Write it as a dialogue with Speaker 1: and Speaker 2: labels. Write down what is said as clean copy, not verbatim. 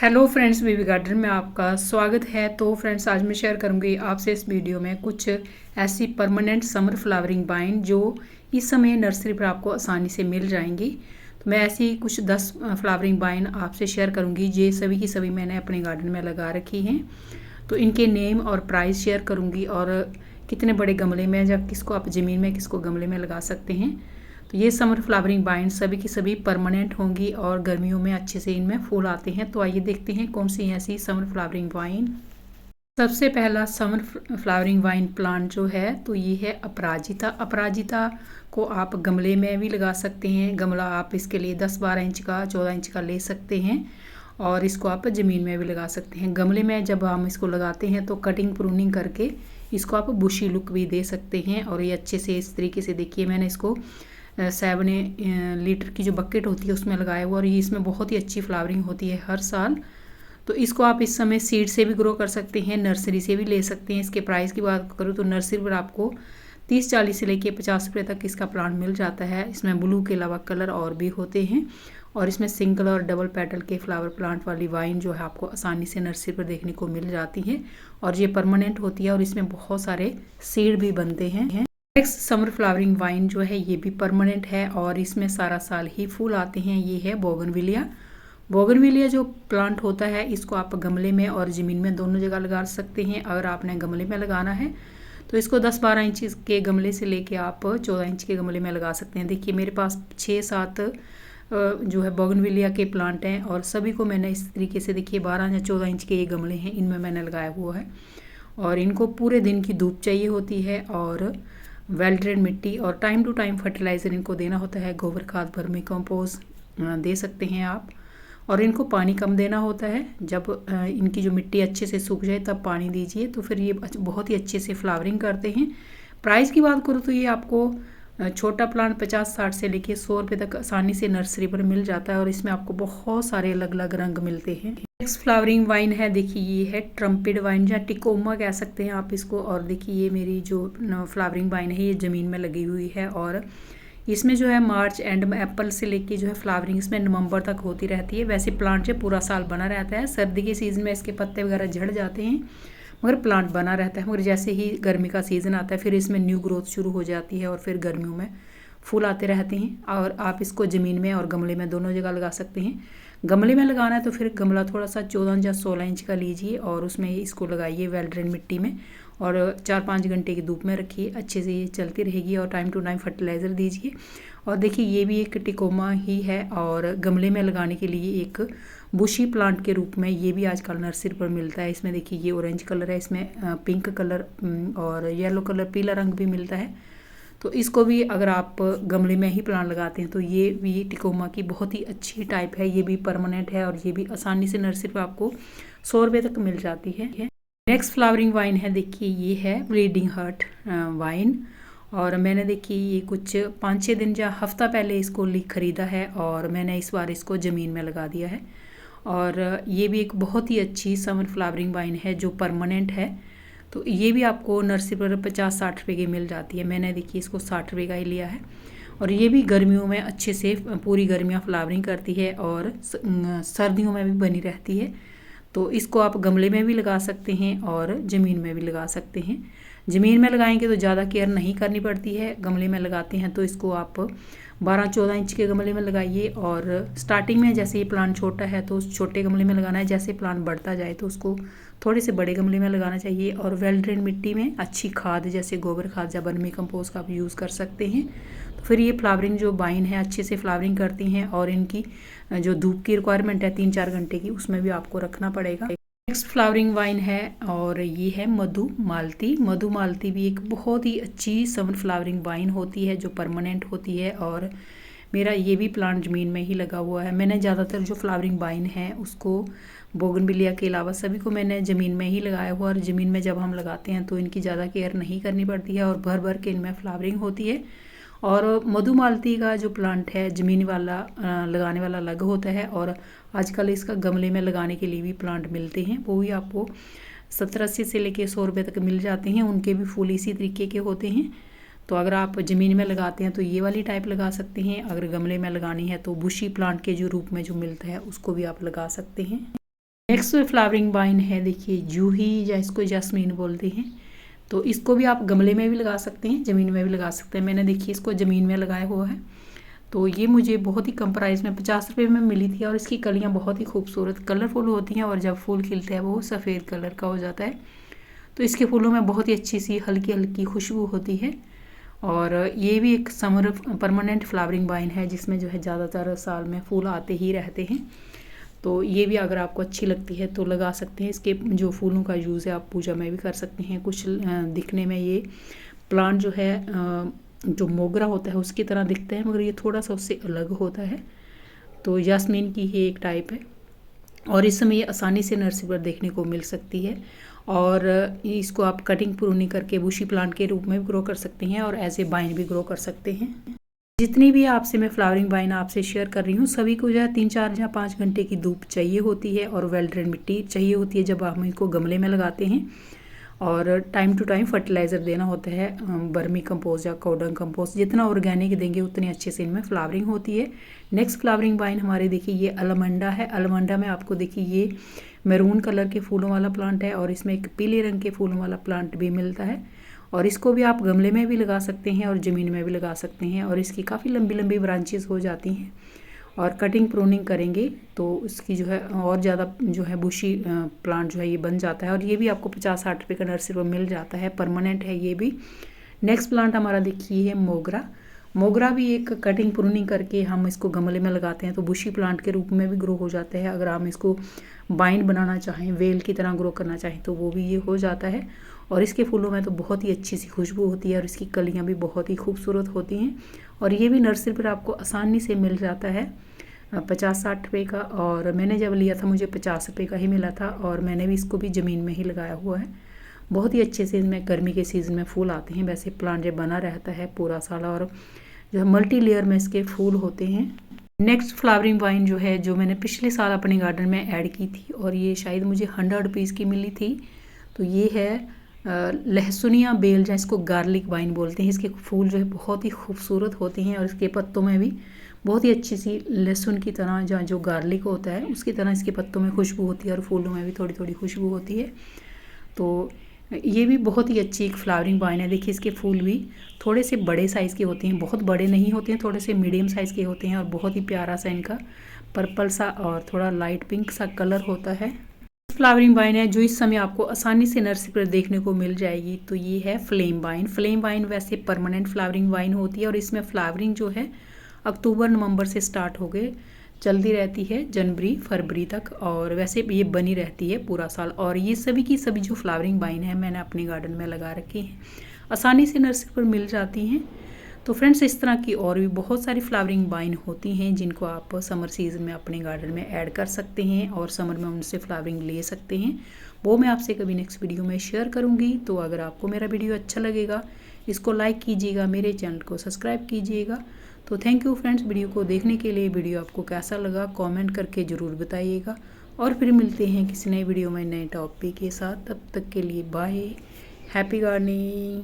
Speaker 1: Hello friends, baby garden में आपका स्वागत है। तो फ्रेंड्स, आज मैं शेयर करूंगी आपसे इस वीडियो में कुछ ऐसी परमानेंट समर फ्लावरिंग वाइन जो इस समय नर्सरी पर आपको आसानी से मिल जाएंगी। तो मैं ऐसी कुछ 10 फ्लावरिंग वाइन आपसे शेयर करूंगी। ये सभी की सभी मैंने अपने गार्डन में लगा रखी हैं। तो इनके नेम और प्राइस शेयर करूंगी और कितने बड़े गमले में या किसको आप ज़मीन में किसको गमले में लगा सकते हैं। तो ये समर फ्लावरिंग वाइन सभी की सभी परमानेंट होंगी और गर्मियों में अच्छे से इनमें फूल आते हैं। तो आइए देखते हैं कौन सी ऐसी समर फ्लावरिंग वाइन। सबसे पहला समर फ्लावरिंग वाइन प्लांट जो है तो ये है अपराजिता। अपराजिता को आप गमले में भी लगा सकते हैं। गमला आप इसके लिए 10-12 इंच का 14 इंच का ले सकते हैं और इसको आप ज़मीन में भी लगा सकते हैं। गमले में जब हम इसको लगाते हैं तो कटिंग प्रूनिंग करके इसको आप बुशी लुक भी दे सकते हैं। और ये अच्छे से इस तरीके से देखिए, मैंने इसको 7 लीटर की जो बकेट होती है उसमें लगाया हुआ और ये इसमें बहुत ही अच्छी फ्लावरिंग होती है हर साल। तो इसको आप इस समय सीड से भी ग्रो कर सकते हैं, नर्सरी से भी ले सकते हैं। इसके प्राइस की बात करूँ तो नर्सरी पर आपको 30-40 से लेके 50 रुपये तक इसका प्लांट मिल जाता है। इसमें ब्लू के अलावा कलर और भी होते हैं और इसमें सिंगल और डबल पेटल के फ्लावर प्लांट वाली वाइन जो है आपको आसानी से नर्सरी पर देखने को मिल जाती है और ये परमानेंट होती है और इसमें बहुत सारे सीड भी बनते हैं। नेक्स्ट समर फ्लावरिंग वाइन जो है ये भी परमानेंट है और इसमें सारा साल ही फूल आते हैं। ये है बोगनविलिया। बोगनविलिया जो प्लांट होता है इसको आप गमले में और ज़मीन में दोनों जगह लगा सकते हैं। अगर आपने गमले में लगाना है तो इसको 10-12 इंच के गमले से लेके आप 14 इंच के गमले में लगा सकते हैं। देखिए, मेरे पास 6-7 जो है बोगनविलिया के प्लांट हैं और सभी को मैंने इस तरीके से, देखिए 12 या 14 इंच के ये गमले हैं, इनमें मैंने लगाया हुआ है। और इनको पूरे दिन की धूप चाहिए होती है और वेल ड्रेन मिट्टी और टाइम टू टाइम फर्टिलाइज़र इनको देना होता है। गोबर खाद, वर्मी कंपोस्ट दे सकते हैं आप। और इनको पानी कम देना होता है। जब इनकी जो मिट्टी अच्छे से सूख जाए तब पानी दीजिए, तो फिर ये बहुत ही अच्छे से फ्लावरिंग करते हैं। प्राइस की बात करूँ तो ये आपको छोटा प्लांट 50-60 से लेके 100 रुपये तक आसानी से नर्सरी पर मिल जाता है और इसमें आपको बहुत सारे अलग अलग रंग मिलते हैं। नेक्स्ट फ्लावरिंग वाइन है, देखिए ये है ट्रम्पेड वाइन या टिकोमा कह सकते हैं आप इसको। और देखिए ये मेरी जो फ्लावरिंग वाइन है ये ज़मीन में लगी हुई है और इसमें जो है मार्च एंड में अप्रैल से लेके जो है फ्लावरिंग इसमें नवंबर तक होती रहती है। वैसे प्लांट जो पूरा साल बना रहता है। सर्दी के सीज़न में इसके पत्ते वगैरह झड़ जाते हैं मगर प्लांट बना रहता है। मगर जैसे ही गर्मी का सीज़न आता है फिर इसमें न्यू ग्रोथ शुरू हो जाती है और फिर गर्मियों में फूल आते रहते हैं। और आप इसको ज़मीन में और गमले में दोनों जगह लगा सकते हैं। गमले में लगाना है तो फिर गमला थोड़ा सा 14 या 16 इंच का लीजिए और उसमें इसको लगाइए वेल ड्रेन मिट्टी में और 4-5 घंटे की धूप में रखिए। अच्छे से ये चलती रहेगी और टाइम टू टाइम फर्टिलाइज़र दीजिए। और देखिए ये भी एक टिकोमा ही है और गमले में लगाने के लिए एक बुशी प्लांट के रूप में ये भी आजकल नर्सरी पर मिलता है। इसमें देखिए ये ऑरेंज कलर है, इसमें पिंक कलर और येलो कलर, पीला रंग भी मिलता है। तो इसको भी अगर आप गमले में ही प्लांट लगाते हैं तो ये भी टिकोमा की बहुत ही अच्छी टाइप है। ये भी परमानेंट है और ये भी आसानी से नर्सरी पर आपको 100 रुपये तक मिल जाती है। नेक्स्ट फ्लावरिंग वाइन है, देखिए ये है ब्लीडिंग हार्ट वाइन। और मैंने देखिए ये कुछ 5-6 दिन या हफ्ता पहले इसको ख़रीदा है और मैंने इस बार इसको ज़मीन में लगा दिया है। और ये भी एक बहुत ही अच्छी समर फ्लावरिंग वाइन है जो परमानेंट है। तो ये भी आपको नर्सरी पर 50-60 रुपये की मिल जाती है। मैंने देखिए इसको 60 रुपये का ही लिया है। और ये भी गर्मियों में अच्छे से पूरी गर्मियाँ फ्लावरिंग करती है और सर्दियों में भी बनी रहती है। तो इसको आप गमले में भी लगा सकते हैं और ज़मीन में भी लगा सकते हैं। ज़मीन में लगाएंगे तो ज़्यादा केयर नहीं करनी पड़ती है। गमले में लगाते हैं तो इसको आप 12-14 इंच के गमले में लगाइए और स्टार्टिंग में जैसे ये प्लांट छोटा है तो उस छोटे गमले में लगाना है। जैसे प्लांट बढ़ता जाए तो उसको थोड़े से बड़े गमले में लगाना चाहिए। और वेल ड्रेन मिट्टी में अच्छी खाद जैसे गोबर खाद या वर्मी कंपोस्ट का आप यूज़ कर सकते हैं। तो फिर ये फ्लावरिंग जो वाइन है अच्छे से फ्लावरिंग करती हैं और इनकी जो धूप की रिक्वायरमेंट है 3-4 घंटे की, उसमें भी आपको रखना पड़ेगा। नेक्स्ट फ्लावरिंग वाइन है और ये है मधुमालती। मधुमालती भी एक बहुत ही अच्छी समर फ्लावरिंग वाइन होती है जो परमानेंट होती है और मेरा ये भी प्लांट ज़मीन में ही लगा हुआ है। मैंने ज़्यादातर जो फ्लावरिंग वाइन है उसको बोगनविलिया के अलावा सभी को मैंने ज़मीन में ही लगाया हुआ और ज़मीन में जब हम लगाते हैं तो इनकी ज़्यादा केयर नहीं करनी पड़ती है और भर भर के इनमें फ्लावरिंग होती है। और मधुमालती का जो प्लांट है ज़मीन वाला लगाने वाला अलग होता है और आजकल इसका गमले में लगाने के लिए भी प्लांट मिलते हैं। वो भी आपको 70-80 से लेके 100 रुपये तक मिल जाते हैं। उनके भी फूल इसी तरीके के होते हैं। तो अगर आप ज़मीन में लगाते हैं तो ये वाली टाइप लगा सकते हैं। अगर गमले में लगानी है तो बुशी प्लांट के जो रूप में जो मिलता है उसको भी आप लगा सकते हैं। नेक्स्ट फ्लावरिंग वाइन है, देखिए जूही या इसको जैस्मीन बोलते हैं। तो इसको भी आप गमले में भी लगा सकते हैं, ज़मीन में भी लगा सकते हैं। मैंने देखिए इसको ज़मीन में लगाया हुआ है। तो ये मुझे बहुत ही कम प्राइस में 50 रुपये में मिली थी और इसकी कलियाँ बहुत ही खूबसूरत कलरफुल होती हैं और जब फूल खिलते हैं वो सफ़ेद कलर का हो जाता है। तो इसके फूलों में बहुत ही अच्छी सी हल्की हल्की खुशबू होती है। और ये भी एक समर परमानेंट फ्लावरिंग वाइन है जिसमें जो है ज़्यादातर साल में फूल आते ही रहते हैं। तो ये भी अगर आपको अच्छी लगती है तो लगा सकते हैं। इसके जो फूलों का यूज़ है आप पूजा में भी कर सकते हैं। कुछ दिखने में ये प्लांट जो है जो मोगरा होता है उसकी तरह दिखता है, मगर ये थोड़ा सा उससे अलग होता है। तो यास्मीन की ही एक टाइप है और इस समय ये आसानी से नर्सरी पर देखने को मिल सकती है। और इसको आप कटिंग प्रूनिंग करके बुशी प्लांट के रूप में भी ग्रो कर सकते हैं और एज ए वाइन भी ग्रो कर सकते हैं। जितनी भी आपसे मैं फ्लावरिंग वाइन आपसे शेयर कर रही हूँ सभी को जो है 3-4 या 5 घंटे की धूप चाहिए होती है और वेल ड्रेन मिट्टी चाहिए होती है जब हम इसको गमले में लगाते हैं। और टाइम टू टाइम फर्टिलाइज़र देना होता है, बर्मी कंपोस्ट या काउडंग कंपोस्ट। जितना ऑर्गेनिक देंगे उतनी अच्छे से इनमें फ्लावरिंग होती है। नेक्स्ट फ्लावरिंग वाइन हमारे देखिए ये अलमंडा है। अलमंडा में आपको देखिए ये मैरून कलर के फूलों वाला प्लांट है और इसमें एक पीले रंग के फूलों वाला प्लांट भी मिलता है। और इसको भी आप गमले में भी लगा सकते हैं और ज़मीन में भी लगा सकते हैं और इसकी काफ़ी लंबी लंबी ब्रांचेस हो जाती हैं। और कटिंग प्रूनिंग करेंगे तो इसकी जो है और ज़्यादा जो है बुशी प्लांट जो है ये बन जाता है। और ये भी आपको 50-60 रुपये का नर्सरी में मिल जाता है, परमानेंट है ये भी। नेक्स्ट प्लांट हमारा देखिए है मोगरा। मोगरा भी एक कटिंग प्रूनिंग करके हम इसको गमले में लगाते हैं तो बुशी प्लांट के रूप में भी ग्रो हो जाता है। अगर हम इसको बाइंड बनाना चाहें, वेल की तरह ग्रो करना चाहें तो वो भी ये हो जाता है। और इसके फूलों में तो बहुत ही अच्छी सी खुशबू होती है और इसकी कलियाँ भी बहुत ही खूबसूरत होती हैं। और ये भी नर्सरी पर आपको आसानी से मिल जाता है 50-60 रुपये का। और मैंने जब लिया था मुझे 50 रुपये का ही मिला था और मैंने भी इसको भी ज़मीन में ही लगाया हुआ है। बहुत ही अच्छे से इनमें गर्मी के सीज़न में फूल आते हैं। वैसे प्लांट जब बना रहता है पूरा साल और जो है मल्टी लेयर में इसके फूल होते हैं। नेक्स्ट फ्लावरिंग वाइन जो है जो मैंने पिछले साल अपने गार्डन में ऐड की थी और ये शायद मुझे 100 रुपीज़ की मिली थी। तो ये है लहसुनिया बेल, जहाँ इसको गार्लिक वाइन बोलते हैं। इसके फूल जो है बहुत ही खूबसूरत होते हैं और इसके पत्तों में भी बहुत ही अच्छी सी लहसुन की तरह जहाँ जो गार्लिक होता है उसकी तरह इसके पत्तों में खुशबू होती है और फूलों में भी थोड़ी थोड़ी खुशबू होती है। तो ये भी बहुत ही अच्छी एक फ्लावरिंग वाइन है। देखिए इसके फूल भी थोड़े से बड़े साइज़ के होते हैं, बहुत बड़े नहीं होते हैं, थोड़े से मीडियम साइज़ के होते हैं और बहुत ही प्यारा सा इनका पर्पल सा और थोड़ा लाइट पिंक सा कलर होता है। फ्लावरिंग वाइन है जो इस समय आपको आसानी से नर्सरी पर देखने को मिल जाएगी। तो ये है फ्लेम वाइन। फ्लेम वाइन वैसे परमानेंट फ्लावरिंग वाइन होती है और इसमें फ्लावरिंग जो है अक्टूबर नवंबर से स्टार्ट हो गए चलती रहती है जनवरी फरवरी तक और वैसे ये बनी रहती है पूरा साल। और ये सभी की सभी जो फ्लावरिंग वाइन है मैंने अपने गार्डन में लगा रखी हैं, आसानी से नर्सरी पर मिल जाती हैं। तो फ्रेंड्स इस तरह की और भी बहुत सारी फ्लावरिंग वाइन होती हैं जिनको आप समर सीज़न में अपने गार्डन में ऐड कर सकते हैं और समर में उनसे फ्लावरिंग ले सकते हैं। वो मैं आपसे कभी नेक्स्ट वीडियो में शेयर करूँगी। तो अगर आपको मेरा वीडियो अच्छा लगेगा इसको लाइक कीजिएगा, मेरे चैनल को सब्सक्राइब कीजिएगा। तो थैंक यू फ्रेंड्स वीडियो को देखने के लिए। वीडियो आपको कैसा लगा कमेंट करके ज़रूर बताइएगा और फिर मिलते हैं किसी नए वीडियो में नए टॉपिक के साथ। तब तक के लिए बाय, हैप्पी गार्डनिंग।